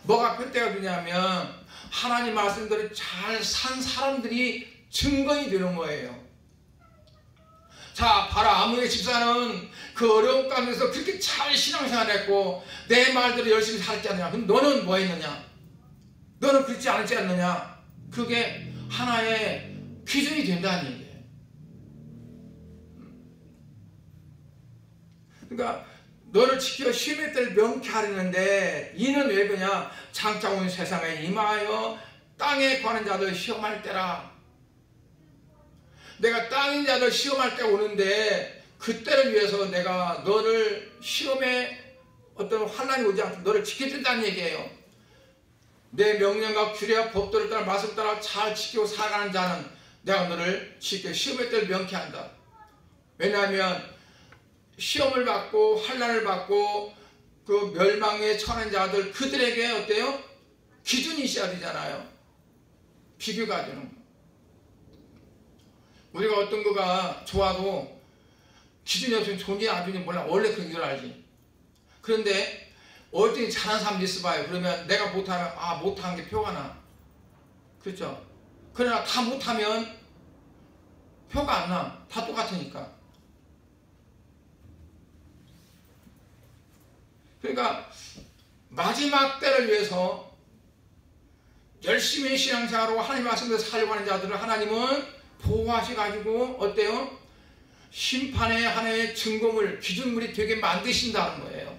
뭐가 표대가 되냐면 하나님 말씀대로 잘 산 사람들이 증거이 되는 거예요. 자 봐라, 아무개 집사는 그 어려움 가운데서 그렇게 잘 신앙생활을 했고 내 말대로 열심히 살지 않느냐. 그럼 너는 뭐 했느냐? 너는 그렇지 않지 않느냐? 그게 하나의 기준이 된다는 얘기예요. 그러니까 너를 지켜 시험의 때를 명쾌하려는데 이는 왜 그냐? 장차 온 세상에 임하여 땅에 관한 자들 시험할 때라. 내가 땅인 자들 시험할 때 오는데 그때를 위해서 내가 너를 시험에 어떤 환난이 오지 않도록 너를 지켜준다는 얘기예요. 내 명령과 규례와 법도를 따라 말씀 따라 잘 지키고 살아가는 자는 내가 너를 지켜 시험의 때를 명쾌한다. 왜냐하면 시험을 받고 환난을 받고 그 멸망에 처한 자들 그들에게 어때요? 기준이 있어야 되잖아요. 비교가 되는 거. 우리가 어떤 거가 좋아도 기준이 없으면 좋은지 안 좋은지 몰라. 원래 그런 줄 알지. 그런데 어디 잘하는 사람도 있어봐요. 그러면 내가 못하면 못한 게 표가 나. 그렇죠? 그러나 다 못하면 표가 안 나. 다 똑같으니까. 그러니까 마지막 때를 위해서 열심히 신앙생활하고 하나님 말씀대로 살려고 하는 자들을 하나님은 보호하셔가지고 어때요? 심판의 하나의 증거물, 기준물이 되게 만드신다는 거예요.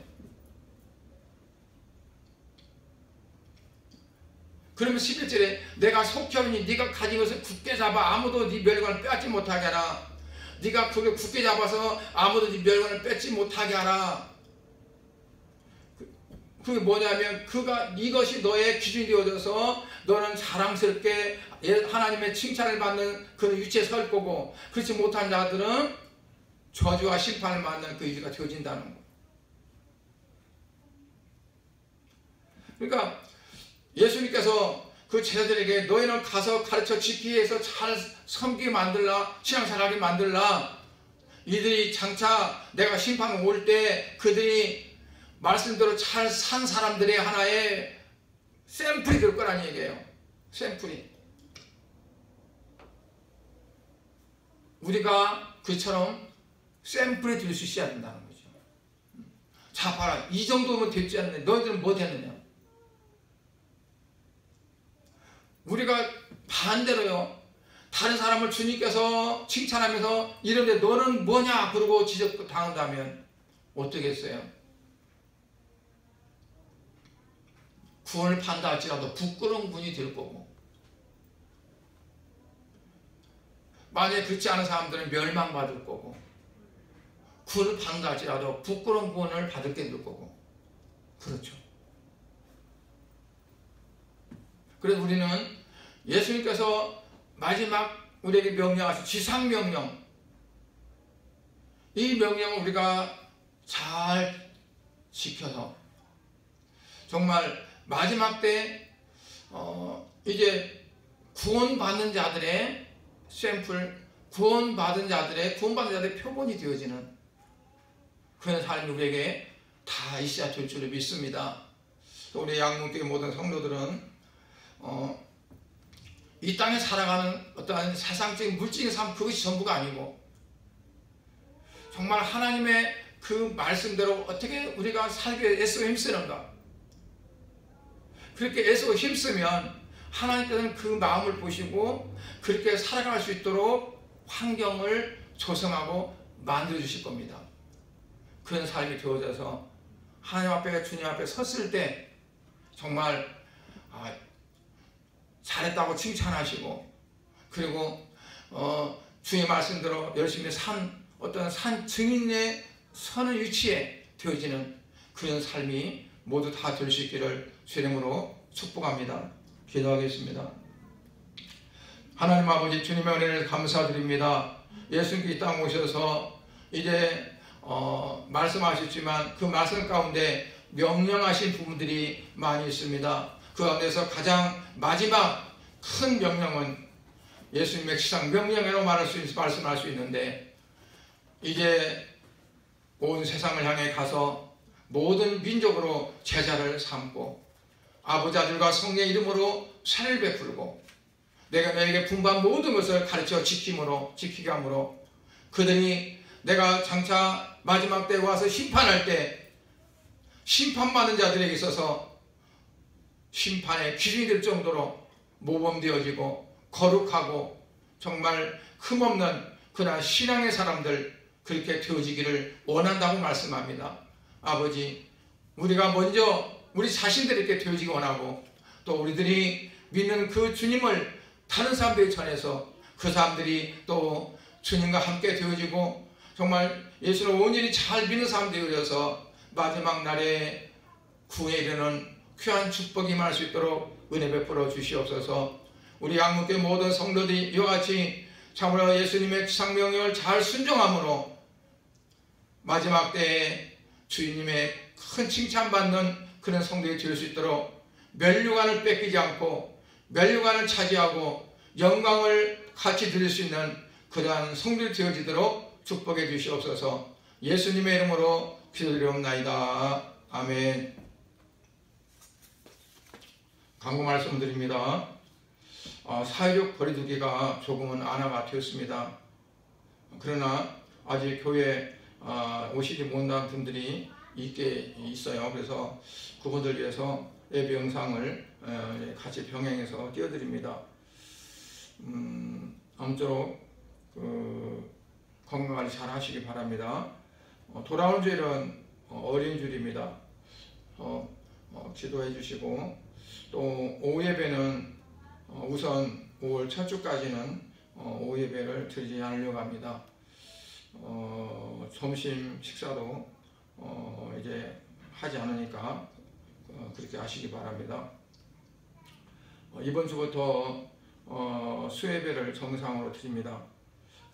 그러면 11절에 내가 속혀오니 네가 가진 것을 굳게 잡아 아무도 네 멸관을 빼앗지 못하게 하라. 네가 그걸 굳게 잡아서 아무도 네 멸관을 뺏지 못하게 하라. 그게 뭐냐면 이것이 너의 기준이 되어져서 너는 자랑스럽게 하나님의 칭찬을 받는 그런 위치에 설 거고, 그렇지 못한 자들은 저주와 심판을 받는 그 위치가 되어진다는 거. 그러니까 예수님께서 그 제자들에게 너희는 가서 가르쳐 지키기 위해서 잘 섬기게 만들라, 신앙생활하게 만들라. 이들이 장차 내가 심판 올 때 그들이 말씀대로 잘 산 사람들의 하나의 샘플이 될 거라는 얘기예요. 샘플이. 우리가 그처럼 샘플이 될 수 있어야 된다는 거죠. 자 봐라, 이 정도면 됐지 않느냐. 너희들은 뭐 됐느냐. 우리가 반대로요, 다른 사람을 주님께서 칭찬하면서 이런데 너는 뭐냐 그러고 지적당한다면 어떻겠어요? 구원을 판다 할지라도 부끄러운 분이 될 거고, 만약에 그렇지 않은 사람들은 멸망받을 거고, 구원을 판다 할지라도 부끄러운 구원을 받을 게 될 거고. 그렇죠. 그래서 우리는 예수님께서 마지막 우리에게 명령하신 지상명령, 이 명령을 우리가 잘 지켜서 정말 마지막 때 이제 구원받는 자들의 샘플, 구원받은 자들의 표본이 되어지는 그런 삶이 우리에게 다 있어야 될 줄을 믿습니다. 우리 양문교회 모든 성도들은 이 땅에 살아가는 어떠한 세상적인 물질적인 삶, 그것이 전부가 아니고 정말 하나님의 그 말씀대로 어떻게 우리가 살기 위해 애쓰고 힘쓰는가, 그렇게 애쓰고 힘쓰면 하나님께서는 그 마음을 보시고 그렇게 살아갈 수 있도록 환경을 조성하고 만들어 주실 겁니다. 그런 삶이 되어져서 하나님 앞에, 주님 앞에 섰을 때 정말 잘했다고 칭찬하시고, 그리고 주의 말씀대로 열심히 어떤 산 증인의 서는 위치에 되어지는 그런 삶이 모두 다 될 수 있기를 주의 이름으로 축복합니다. 기도하겠습니다. 하나님 아버지, 주님의 은혜를 감사드립니다. 예수님께 이 땅 오셔서 이제 말씀하셨지만 그 말씀 가운데 명령하신 부분들이 많이 있습니다. 그 가운데서 가장 마지막 큰 명령은 예수님의 지상 명령이라고 말씀할 수 있는데, 이제 온 세상을 향해 가서 모든 민족으로 제자를 삼고 아버지, 아들과 성령의 이름으로 세를 베풀고 내가 너에게 분부한 모든 것을 가르쳐 지키게 함으로 그들이 내가 장차 마지막 때에 와서 심판할 때 심판받는 자들에게 있어서 심판의 기준이 될 정도로 모범되어지고 거룩하고 정말 흠없는 그러한 신앙의 사람들, 그렇게 되어지기를 원한다고 말씀합니다. 아버지, 우리가 먼저 우리 자신들에게 되어지기 원하고, 또 우리들이 믿는 그 주님을 다른 사람들이 전해서 그 사람들이 또 주님과 함께 되어지고 정말 예수를 온전히 잘 믿는 사람들이 되어서 마지막 날에 구원에 이르는 귀한 축복이 임할 수 있도록 은혜 베풀어 주시옵소서. 우리 양문교회 모든 성도들이 이와 같이 참으로 예수님의 지상명령을 잘 순종함으로 마지막 때에 주님의 큰 칭찬받는 그런 성도가 될 수 있도록 면류관을 뺏기지 않고 면류관을 차지하고 영광을 같이 드릴 수 있는 그러한 성도가 되어지도록 축복해 주시옵소서. 예수님의 이름으로 기도드리옵나이다. 아멘. 강구 말씀드립니다. 사회적 거리두기가 조금은 완화가 되었습니다. 그러나 아직 교회 오시지 못한 분들이 있어요. 그래서 그분들 위해서 예배 영상을 같이 병행해서 띄워드립니다. 아무쪼록 건강관리 잘 하시기 바랍니다. 돌아온 주일은 어린 주일입니다. 기도해 주시고, 또 오후 예배는 우선 5월 첫 주까지는 오후 예배를 드리지 않으려고 합니다. 점심 식사도 이제 하지 않으니까 그렇게 하시기 바랍니다. 이번 주부터 수예배를 정상으로 드립니다.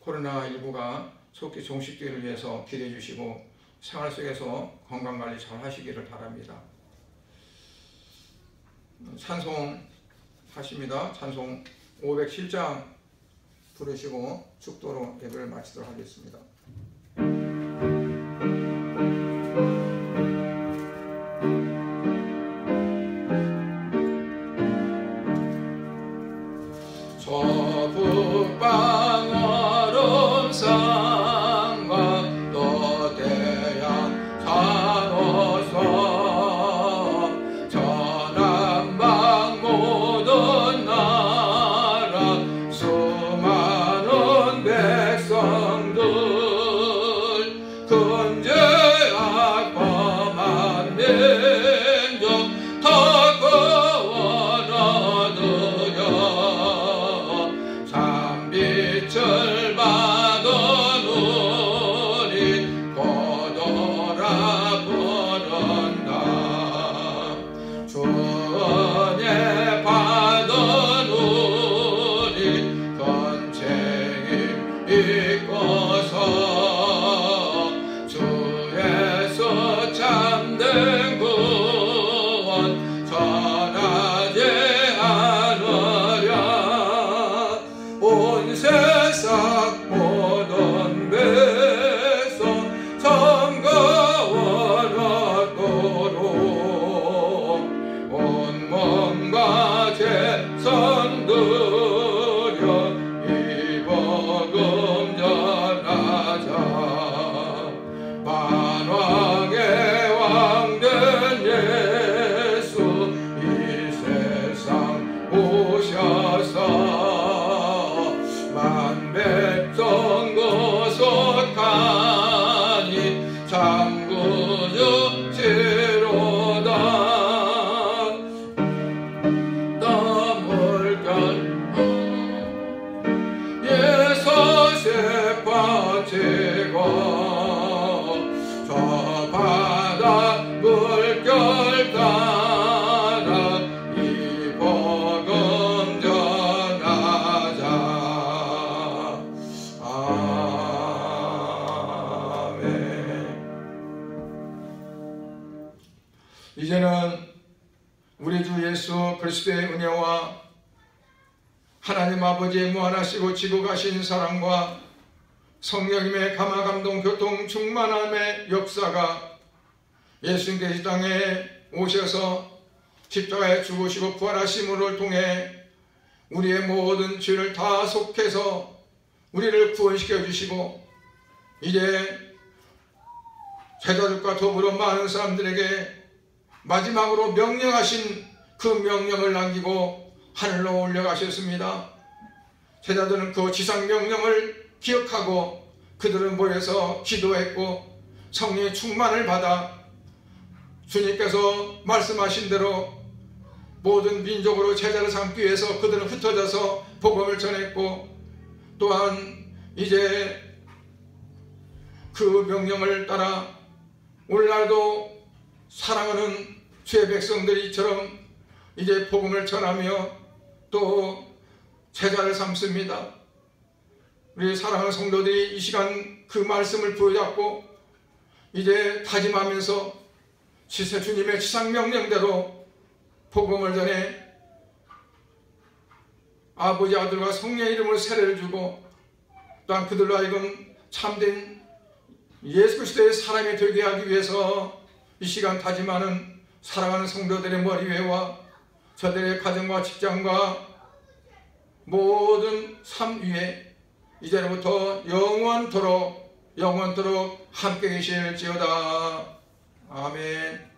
코로나19가 속히 종식되기를 위해서 기도해 주시고 생활 속에서 건강관리 잘 하시기를 바랍니다. 찬송 하십니다. 찬송 507장 부르시고 축도로 예배를 마치도록 하겠습니다. 저 북방 얼음산과 또 태양 사로서 저 남방 모든 나라 수많은 백성들 몸과 재산 드려 이 복음 전하자. 만왕의 왕된 예수 이 세상 오셔서 만백성 구속하니 장구주시로다. 나물간 예수께 빠지고 저 바다 물결 따라 이 복음 전하자. 아멘. 이제는 우리 주 예수 그리스도의 은혜와 하나님 아버지의 무한하시고 지고가신 사랑과 성령님의 감화감동 교통 충만함의 역사가 예수님께서 이 땅에 오셔서 십자가에 죽으시고 부활하심을 통해 우리의 모든 죄를 다 속해서 우리를 구원시켜 주시고 이제 제자들과 더불어 많은 사람들에게 마지막으로 명령하신 그 명령을 남기고 하늘로 올려가셨습니다. 제자들은 그 지상 명령을 기억하고 그들은 모여서 기도했고 성령의 충만을 받아 주님께서 말씀하신 대로 모든 민족으로 제자를 삼기 위해서 그들은 흩어져서 복음을 전했고 또한 이제 그 명령을 따라 오늘날도 사랑하는 주의 백성들이처럼 이제 복음을 전하며 또 제자를 삼습니다. 우리 사랑하는 성도들이 이 시간 그 말씀을 부여잡고 이제 다짐하면서 주님의 지상명령대로 복음을 전해 아버지 아들과 성령의 이름으로 세례를 주고 또한 그들로 하여금 참된 예수 그리스도의 사람이 되게 하기 위해서 이 시간 다짐하는 사랑하는 성도들의 머리 위에와 저들의 가정과 직장과 모든 삶 위에 이제부터 영원토록 함께 계실지어다. 아멘.